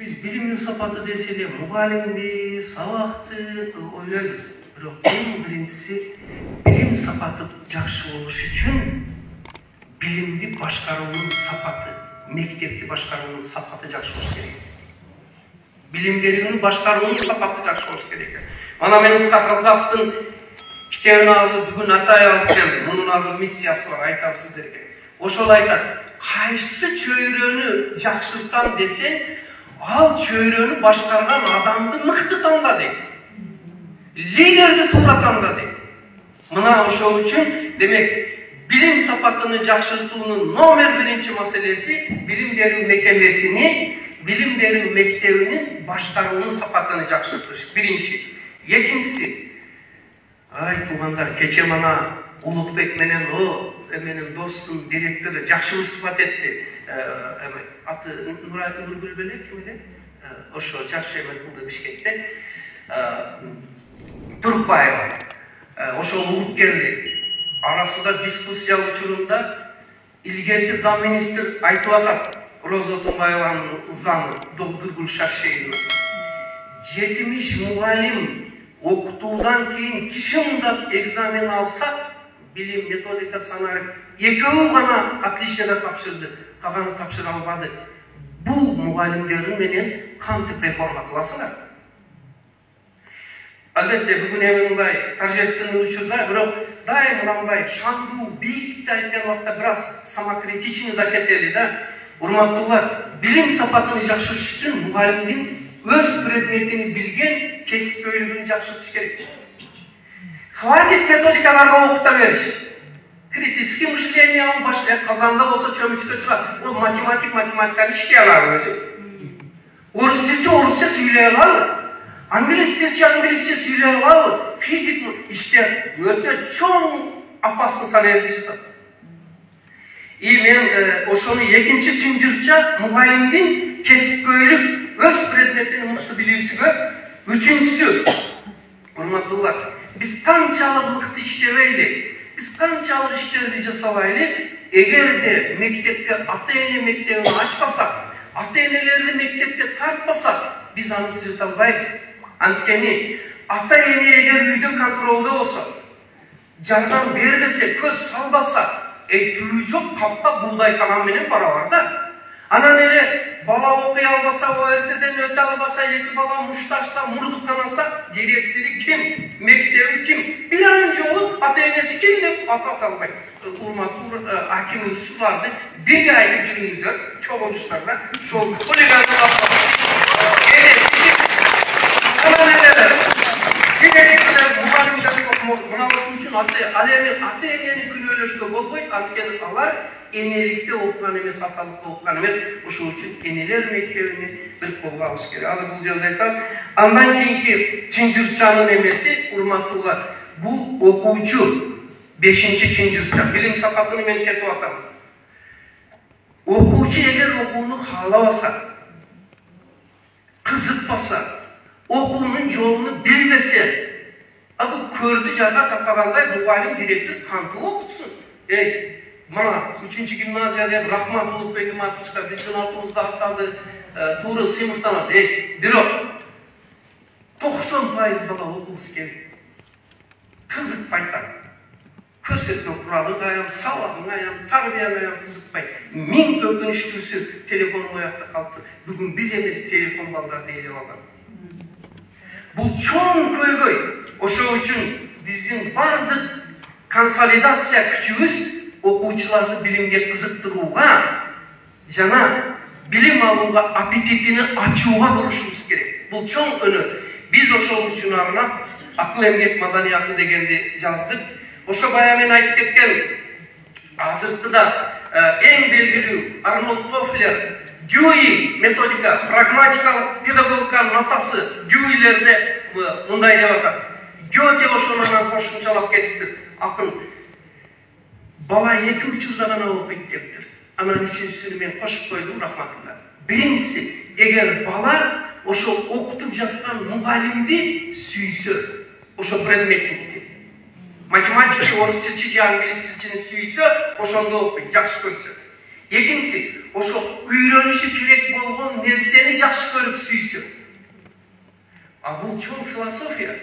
Biz bilimli sapatı deseli, mugalimdi, savaktı oylayız. Bırak en birincisi bilim sapatı jakşı oluş için bilimdi başkarının sapatı, mektepti başkarının sapatı jakşı oluş gerek. Bilimgerinin başkarının sapatı jakşı oluş gerek. Mana men Sakazap'tın kitabını hazır bugün atay alıp geldim. Bunun hazır missiyası var, aytam sizlerge. Oşol aytat, kaysı çöyrönü jakşılıktan desen, al çöyrönü başkargan adamды mıktı tanda deydi. Liderdi tuğra tanda deydi. Mına oşol üçün demek bilim sapatını jakşırtуу'nun номер birinci meselesi bilim berүү mekemesini, bilim berүү mektebinin başkarının sapatını jakşırtış. Birinci. Ekincisi, ay tuğanlar, keçe mana Ulukbek menen o menin dostum direktörü jakşı sıfat etti. Atı Nuray Nurgül belek kimdi? Oşo jakşı emen buldu Bişkek'te. Turkbayeva. Oşo ulup geldi. Arasında diskussiya uçurumda ilgerki zam minister aytıp atat. Roza Tumbayeva'nın zamı Dolgul Şarşey'in. 70 muallim okutuğundan keyin çımdap egzamin alsak bilim metodika sanarıp eköğü bana atlişlere tapşırdı. Kalanı tapşıra almadı. Bu muallimlerin menen kantip reforma kılasılar. Albatta bugün eminbay торжественный учурда бирок дайым мындай шандуу бийиктикти айткан убакта бир аз самокритичный да кетели да. Урматтуулар, билим сапатын жакшыртыш үчүн мугалимдин өз предметini билген кесипкөйлүгүн жакшыртыш керек. Хватит методикаларга окута бериш. Критический мышление ал башка казанда болсо чөмүчкө чыгат. Ол математиканы ишке алар өзү. Орус тилчи орусча сүйлөй алат. Англис тилчи англисче сүйлөй алат. Физик иште өтө чоң опасный саналып жатат. И мен ошону экинчи чынжырча мугалимдин кесипкөйлүк өз предметini мыкты билүүсүгө. Үчүнчүсү, урматтуулар, биз канчалык мыкты иштебейли, биз канчалык иштерди жасабайлы, эгерде мектепке ата-эне мектебин ачпасак, ата-энелерди мектепке тартпасак, биз аны түзөтө албайбыз. Анткени ата-эне эгер үйдө контролдо болсо, жардам бербесе, көз салбаса, түйүү жок капка буудай санам менен барабар да. Анан эле бала окуй албаса, ОРТден өтө албаса, эки бала мушташса, мурдук канаса, директори ким, мектеби ким, бир айын жолу ата-энеси ким деп атап албайт. Урматтуу аким ушуларды бирге айтып жүрүңүздөр, чогулуштарда, ошол хулиганды ата-энени күнөөлөшкө болбойт, анткени алар энеликте окуган эмес, аталыкта окуган эмес. Ошол үчүн энелер мектебини биз колго алыш керек. Азыр бул жерде айтабыз. Андан кийинки чынжырчанын эмеси, урматтуулар, бул окуучу 5-чи чынжырча. Билим сапатыны мен кетип атам. Окуучу эгер окууну каалабаса, кызыкпаса, окуунун жолуну билбесе, bu kördü jaga tapkagандай mugalим директор кантип окутсун. Mana 3-cü gimnaziyada Rahmat Ulukbek'in matmışlar, bizden altımızda atladı, Tuğrul Simurtanat. Biro, 90% bana okumuz gerek. Kızık paytan. Körsetme kuralı gayam, savadın gayam, tarbiye gayam kızık pay. Min öpünüştürsü telefonum ayakta kalktı. Bugün biz emes telefon ballar değil olalım. Bu çoğun köy. Oşo üçün bizim bardık konsolidasiya küçüğüz okuucularını bilimge kızıktırууга жана билим алууга аппетитini ачууга бурушубуз керек. Бул чоң өнөр. Биз ошол үчүн арнап акыл эмгек маданияты дегенди жаздык. Ошо бая мен айтып кеткен азыркыда эң белгилүү Арнольд Тофлер Дьюи методика, прагматикалык педагогиканын атасы Дьюилерде мындай деп атат. Гёте ошонан кошумчалап кетиптир. Акын бала 2-3 жылда гана окуйт дептир. Анан үчүнчүсүнү мен кошуп койдум, рахматулла. Биринчиси, эгер бала ошол окутуп жаткан мугалимди сүйсө, ошо предметти. Математика, орус тилчи же англис тилчини сүйсө, ошондо окуйт, жакшы көрсө. Экинчиси, ошол үйрөнүшү керек болгон nerseni жақсы көрүп сүйсүң. Бул чоң философия.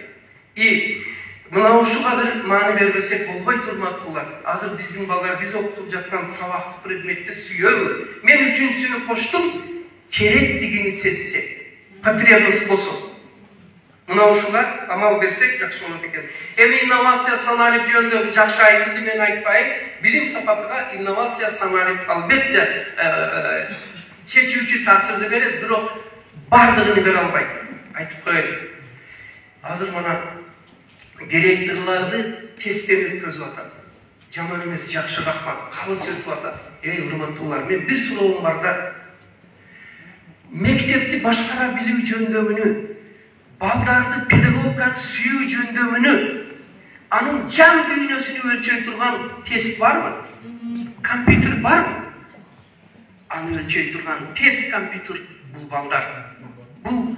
Мына ушуга бир маани бербесек болбой турмактуулар. Азыр биздин балдар биз окутуп жаткан сабактык предметти сүйөбү. Мен үчүнчүсүнү коштум, керектигини сезсе, потребность болсо. Мына ушуга амал берсек жакшы болот экен. Эми инновация саналып жөнүндө жакшы айтылды, мен айтпайм. Билим сапатыга инновация саналып албетте чечүүчү таасирди берет, бирок бардыгын бере албайт. Айтып коелу. Азыр мына директорларды тесттен өткөзүп атат. Жаман эмес, жакшы, рахмат. Кабыл сөтүп атат. Урматтуулар, мен бир суроом бар да. Мектепти башкара билүү жөндөмүнү, балдарды педагогиканы сүйүү жөндөмүнү, анын жан дүйнөсүнү өлчөй турган тест барбы? Компьютер барбы? Аны өлчөй турган тест компьютер бул балдар. Бул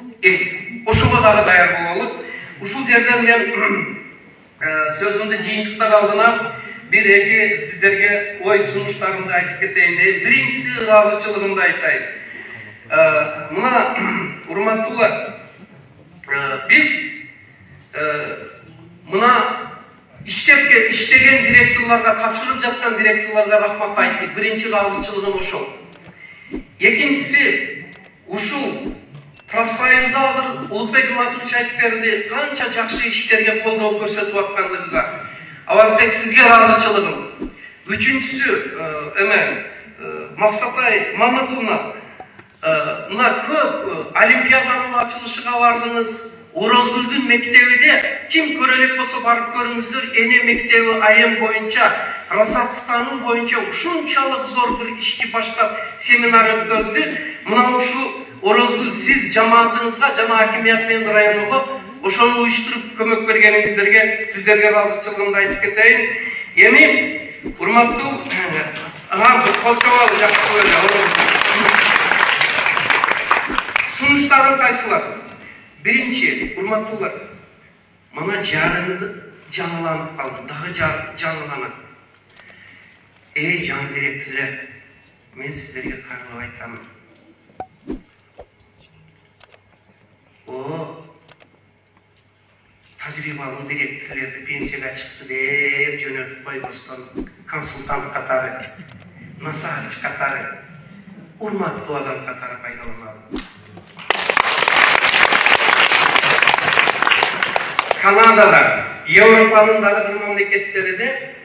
ошого дагы даяр бололу. Ушул жерден мен сөзүмдү жыйынтыктар алдына бир эки сиздерге ой сунуштарымды айтып кетейин дейм. Биринчиси ыраазычылыгымды айтайын. Мына урматтуулар, биз мына иштеген директорлорго, тапшырып жаткан директорлорго рахмат айттык. Биринчи ыраазычылыгым ошол. Экинчиси, ушул профсоюзда азыр Улукбек Иматович айтып берди, канча жакшы иштерге колдоо көрсөтүп аткандыгыга. Авазбек, сизге ыраазычылыгым. Үчүнчүсү, Максатай Мамытовна, мына көп олимпиаданын ачылышыга бардыңыз. Орозгүлдүн мектебиде ким көрөлөк болсо барып көрүңүздөр. Эне мектеби айым боюнча, расаттануу боюнча ушунчалык зор бир ишти баштап семинар өткөздү. Мына ушу Орозгүл, сиз жамаатыңызга, жана акимият менен районго ошону уюштуруп көмөк бергениңиздерге сиздерге ыраазычылыгымды айтып кетейин. Эми урматтуу сунуштарым кайсылар? Биринчи, урматтуулар, мына жарымды жаңыланып калды, дагы жаңыланат. Жаңы директорлор, мен сиздерге кайрылып айтамын. Тажрыйбалуу директорлорду пенсияга чыкты деп жөнөтүп койбостон, консультант катары, насаатчы катары, урматтуу адам катары пайдаланалы. Канадада, Европанын дагы бир мамлекеттеринде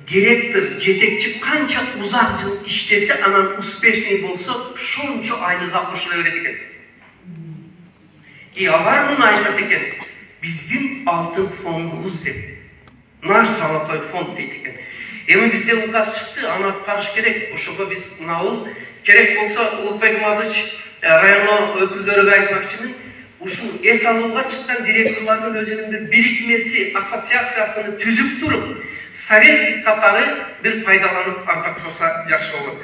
директор, жетекчи канча узак жыл иштесе, анан успешный болсо, шончо айлыга кошула берет экен. Алар муну айтат экен, биздин алтын фондубуз деп. Наш золотой фонд дейт экен. Эми бизде указ чыкты, аны аткарыш керек. Ошого биз мынабул керек болсо Улукбек Иматович районо өкүлдөрүгө айтмакчымын. Ушул эс алууга чыккан директорлордун өзүнүн бир бирикмеси, ассоциациясыны түзүп туруп, совет катары бир пайдаланып артакчаса жакшы болот.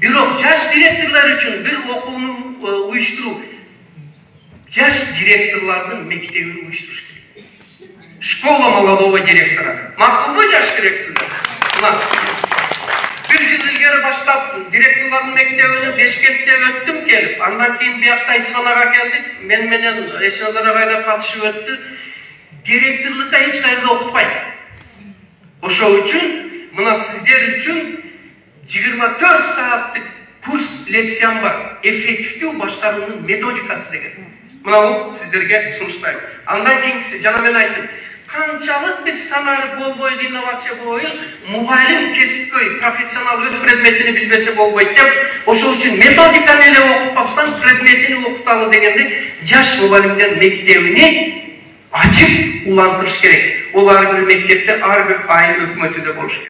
Бирок жаш директорлор үчүн бир окууну уюштуруу, жаш директорлордун мектебин уюштуруш керек. Школа молодого директора. Макулбу жаш директорлор? Бир жыл илгери баштап директорлордун мектебин Бешкентте өттүм келип, андан кийин биякта Исфанага келдик. Мен менен Эшназар агайда катышып өттү. Директорлукта эч кайда окутпайт. Ошол үчүн мына сиздер үчүн 24 сааттык курс лекциям бар. Эффективдүү башкаруунун методикасы деген. Мына бул сиздерге сунуштайм. Андан кийинкиси, жана мен айттым, канчалык биз саналып болбойт, инновация болбойт, мугалим кесипкөй, профессионал өз предметини билбесе болбойт деп, ошол үчүн методиканы эле окутпастан предметини окуталы дегенде, жаш мугалимдер мектебини ачып улантырыш керек. Ол ар бир мектепте ар бир айыл өкмөтүдө болуш керек.